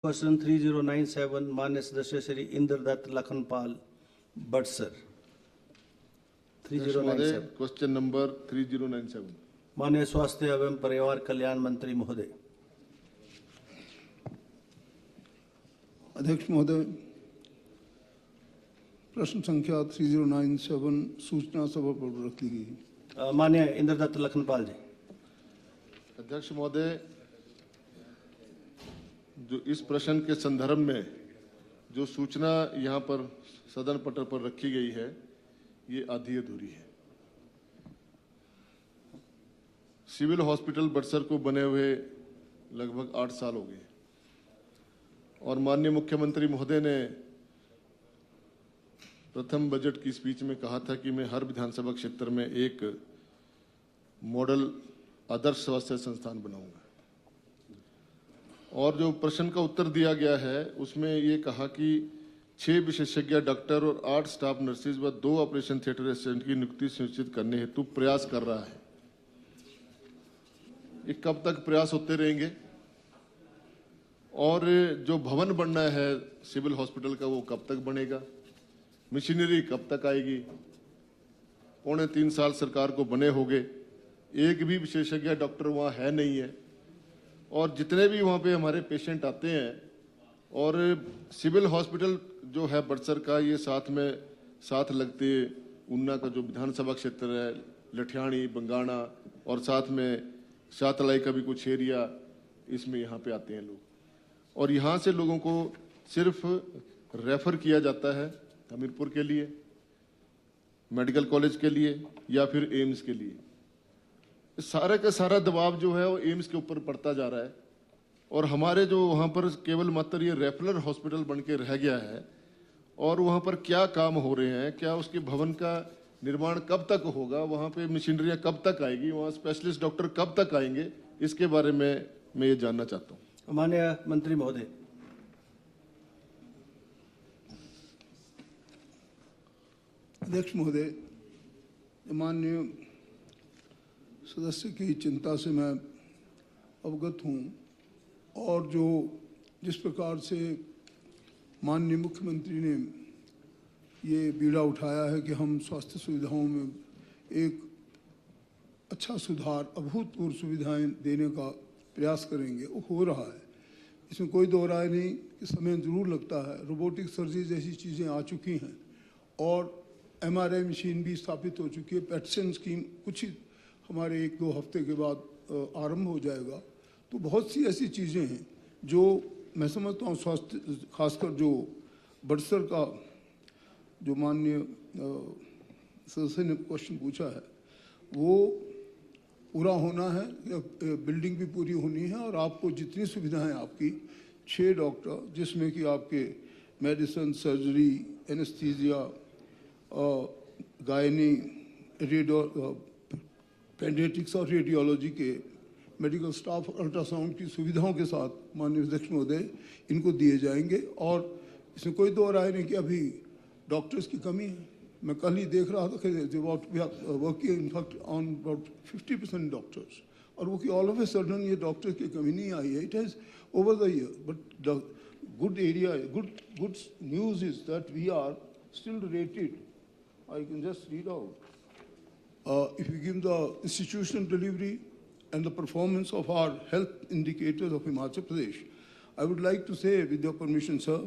Question 3097 मान्य सदस्य Shri Indradutt Lakhanpal बटसर। 3097 question number 3097 माननीय स्वास्थ्य एवं परिवार कल्याण मंत्री महोदय। अध्यक्ष महोदय, प्रश्न संख्या 3097 सूचना सभा पर रख ली गई। माननीय इंद्रदत्त लखनपाल जी। अध्यक्ष महोदय, जो इस प्रश्न के संदर्भ में जो सूचना यहाँ पर सदन पटल पर रखी गई है, ये आधी अधूरी है। सिविल हॉस्पिटल बटसर को बने हुए लगभग 8 साल हो गए और माननीय मुख्यमंत्री महोदय ने प्रथम बजट की स्पीच में कहा था कि मैं हर विधानसभा क्षेत्र में एक मॉडल आदर्श स्वास्थ्य संस्थान बनाऊंगा। और जो प्रश्न का उत्तर दिया गया है उसमें ये कहा कि 6 विशेषज्ञ डॉक्टर और 8 स्टाफ नर्सेज व 2 ऑपरेशन थिएटर असिस्टेंट की नियुक्ति सुनिश्चित करने हेतु प्रयास कर रहा है। ये कब तक प्रयास होते रहेंगे? और जो भवन बनना है सिविल हॉस्पिटल का, वो कब तक बनेगा? मशीनरी कब तक आएगी? 2.25 साल सरकार को बने हो गए, एक भी विशेषज्ञ डॉक्टर वहाँ है नहीं है। और जितने भी वहाँ पे हमारे पेशेंट आते हैं, और सिविल हॉस्पिटल जो है बटसर का, ये साथ लगते ऊना का जो विधानसभा क्षेत्र है, लठियाणी, बंगाणा और साथ में शातलाई का भी कुछ एरिया, इसमें यहाँ पे आते हैं लोग। और यहाँ से लोगों को सिर्फ रेफर किया जाता है हमीरपुर के लिए, मेडिकल कॉलेज के लिए या फिर एम्स के लिए। सारा का सारा दबाव जो है वो एम्स के ऊपर पड़ता जा रहा है और हमारे जो वहाँ पर केवल मात्र ये रेफरल हॉस्पिटल बन के रह गया है। और वहाँ पर क्या काम हो रहे हैं, क्या उसके भवन का निर्माण कब तक होगा, वहाँ पे मशीनरियाँ कब तक आएगी, वहाँ स्पेशलिस्ट डॉक्टर कब तक आएंगे, इसके बारे में मैं ये जानना चाहता हूँ। माननीय मंत्री महोदय। अध्यक्ष महोदय, माननीय सदस्य की चिंता से मैं अवगत हूँ और जो जिस प्रकार से माननीय मुख्यमंत्री ने ये बीड़ा उठाया है कि हम स्वास्थ्य सुविधाओं में एक अच्छा सुधार, अभूतपूर्व सुविधाएं देने का प्रयास करेंगे, वो हो रहा है। इसमें कोई दो राय नहीं कि समय ज़रूर लगता है। रोबोटिक सर्जरी जैसी चीज़ें आ चुकी हैं और MRI मशीन भी स्थापित हो चुकी है। पेटसन स्कीम कुछ ही हमारे 1-2 हफ्ते के बाद आरंभ हो जाएगा। तो बहुत सी ऐसी चीज़ें हैं जो मैं समझता हूँ स्वास्थ्य, खासकर जो बटसर का जो माननीय सदस्य ने क्वेश्चन पूछा है, वो पूरा होना है। बिल्डिंग भी पूरी होनी है और आपको जितनी सुविधाएं आपकी 6 डॉक्टर, जिसमें कि आपके medicine, surgery, anaesthesia, gynae, paediatrics और रेडियोलॉजी के मेडिकल स्टाफ, अल्ट्रासाउंड की सुविधाओं के साथ माननीय अध्यक्ष महोदय इनको दिए जाएंगे। और इसमें कोई दो राय नहीं कि अभी डॉक्टर्स की कमी है। मैं कल ही देख रहा था कि we are working in fact on about 50% doctors, और वो कि ऑल ऑफ ए सडन ये डॉक्टर्स की कमी नहीं आई है। It has over the year, but the good area, good news is that we are still rated. I can just read out. If we give the institutional delivery and the performance of our health indicators of Himachal Pradesh, I would like to say, with your permission, sir,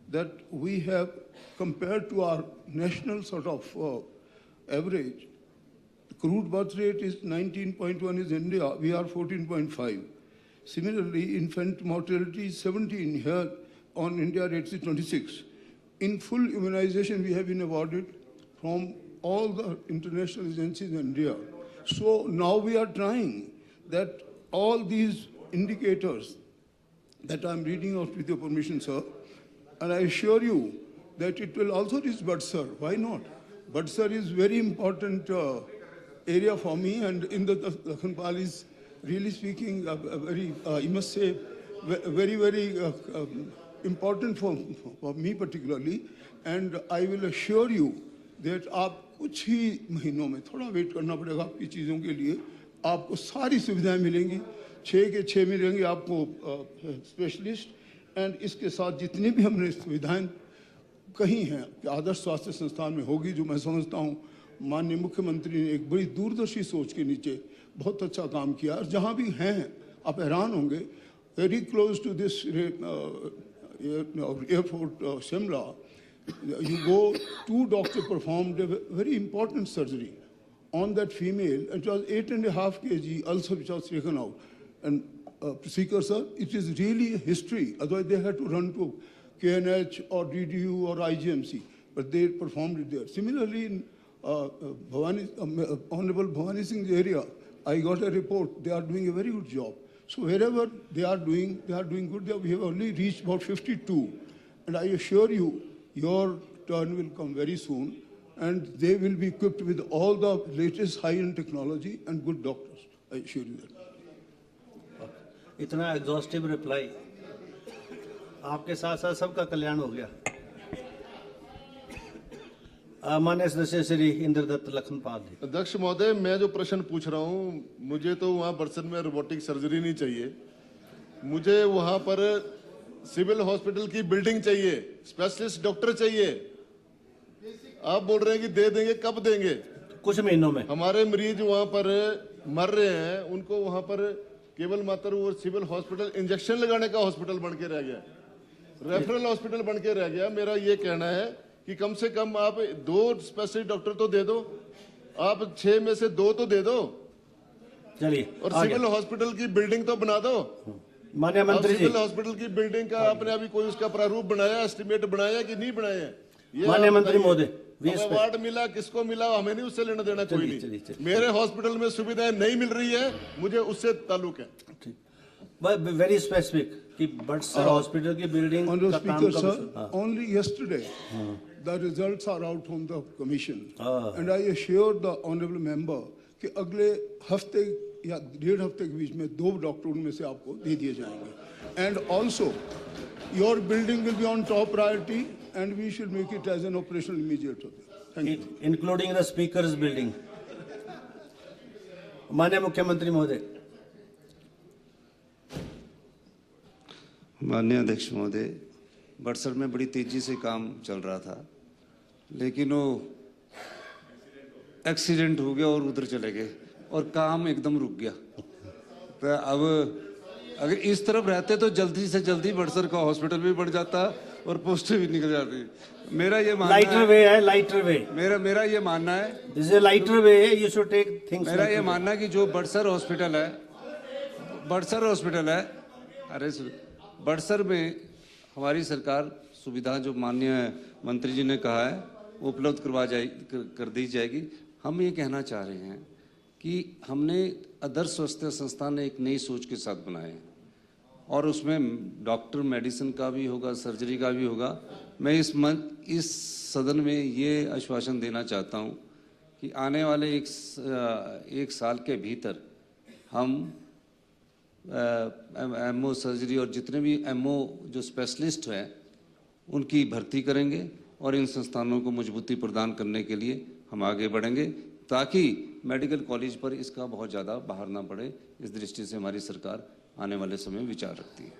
that we have, compared to our national sort of average, the crude birth rate is 19.1 is India, we are 14.5. Similarly, infant mortality is 17, here on India rates is 26. In full immunization, we have been awarded from all the international agencies in India. So now we are trying that all these indicators that I'm reading out with your permission, sir, and I assure you that it will also reach Butser. Why not? Butser is very important area for me, and in the Lakhanpal is really speaking a very, you must say, very, very important for me particularly, and I will assure you that आप कुछ ही महीनों में, थोड़ा wait करना पड़ेगा आपकी चीज़ों के लिए, आपको सारी सुविधाएं मिलेंगी। 6 के 6 मिलेंगे आपको स्पेशलिस्ट, एंड इसके साथ जितनी भी हमने सुविधाएं कही हैं कि आदर्श स्वास्थ्य संस्थान में होगी, जो मैं समझता हूँ माननीय मुख्यमंत्री ने एक बड़ी दूरदर्शी सोच के नीचे बहुत अच्छा काम किया। और जहाँ भी हैं आप हैरान होंगे, very close to this airport Shimla, you go, 2 doctors performed a very important surgery on that female. It was 8.5 kg ulcer which was taken out. And Speaker sir, it is really a history. Otherwise they had to run to KNH or DDU or IGMC, but they performed it there. Similarly, in Honorable Bhavani Singh's area, I got a report. They are doing a very good job. So wherever they are doing good. We have only reached about 52, and I assure you, your turn will come very soon, and they will be equipped with all the latest high-end technology and good doctors. I assure you that. इतना exhaustive reply, आपके साथ साथ सबका कल्याण हो गया। माननीय सदस्य श्री इंद्रदत्त लखनपाल जी। अध्यक्ष महोदय, मैं जो प्रश्न पूछ रहा हूँ, मुझे तो वहाँ बरसन में रोबोटिक सर्जरी नहीं चाहिए, मुझे वहाँ पर सिविल हॉस्पिटल की बिल्डिंग चाहिए, स्पेशलिस्ट डॉक्टर चाहिए। आप बोल रहे हैं कि दे देंगे, कब देंगे? कुछ महीनों में। हमारे मरीज वहाँ पर मर रहे हैं, उनको वहाँ पर केवल मात्र वो सिविल हॉस्पिटल इंजेक्शन लगाने का हॉस्पिटल बन के रह गया, रेफरल हॉस्पिटल बन के रह गया। मेरा ये कहना है कि कम से कम आप 2 स्पेशलिस्ट डॉक्टर तो दे दो, आप 6 में से 2 तो दे दो। चलिए, और सिविल हॉस्पिटल की बिल्डिंग तो बना दो। माननीय मंत्री जी, सिविल हॉस्पिटल की बिल्डिंग का आपने अभी कोई उसका प्रारूप बनाया, एस्टिमेट बनाया कि नहीं बनाया? माननीय मंत्री महोदय, अवार्ड मिला, किसको मिला, हमें नहीं उससे लेना देना, कोई नहीं। मेरे हॉस्पिटल में सुविधाएं नहीं मिल रही है, मुझे उससे ताल्लुक है। वेरी स्पेसिफिक कि बट्सर हॉस्पिटल की बिल्डिंग Honorable का काम Speaker, कब? sir, only yesterday the results are out from the commission, and I assured the honorable member कि अगले हफ्ते या 1.5 हफ्ते के बीच में 2 डॉक्टर उनमें से आपको दे दिए जाएंगे। And also, your building will be on top priority, and we should make it as an operational immediate. Thank you. Including the speakers building. माननीय मुख्यमंत्री महोदय। माननीय अध्यक्ष महोदय, बड़सर में बड़ी तेजी से काम चल रहा था, लेकिन वो एक्सीडेंट हो गया और उधर चले गए और काम एकदम रुक गया। तो अब अगर इस तरफ रहते तो जल्दी से जल्दी बड़सर का हॉस्पिटल भी बढ़ जाता और पोस्टें भी निकल जाती। मेरा ये मानना लाइटर वे है, लाइटर वे। मेरा ये मानना है, this is lighter way, you should take things. मेरा ये मानना है कि जो बड़सर हॉस्पिटल है, अरे बड़सर में हमारी सरकार सुविधा जो माननीय मंत्री जी ने कहा है वो उपलब्ध कर दी जाएगी। हम ये कहना चाह रहे हैं कि हमने आदर्श स्वास्थ्य संस्थान एक नई सोच के साथ बनाए हैं और उसमें डॉक्टर मेडिसिन का भी होगा, सर्जरी का भी होगा। मैं इस सदन में ये आश्वासन देना चाहता हूँ कि आने वाले एक साल के भीतर हम एमओ सर्जरी और जितने भी एमओ जो स्पेशलिस्ट हैं उनकी भर्ती करेंगे और इन संस्थानों को मजबूती प्रदान करने के लिए हम आगे बढ़ेंगे ताकि मेडिकल कॉलेज पर इसका बहुत ज़्यादा बाहर ना पड़े। इस दृष्टि से हमारी सरकार आने वाले समय में विचार रखती है।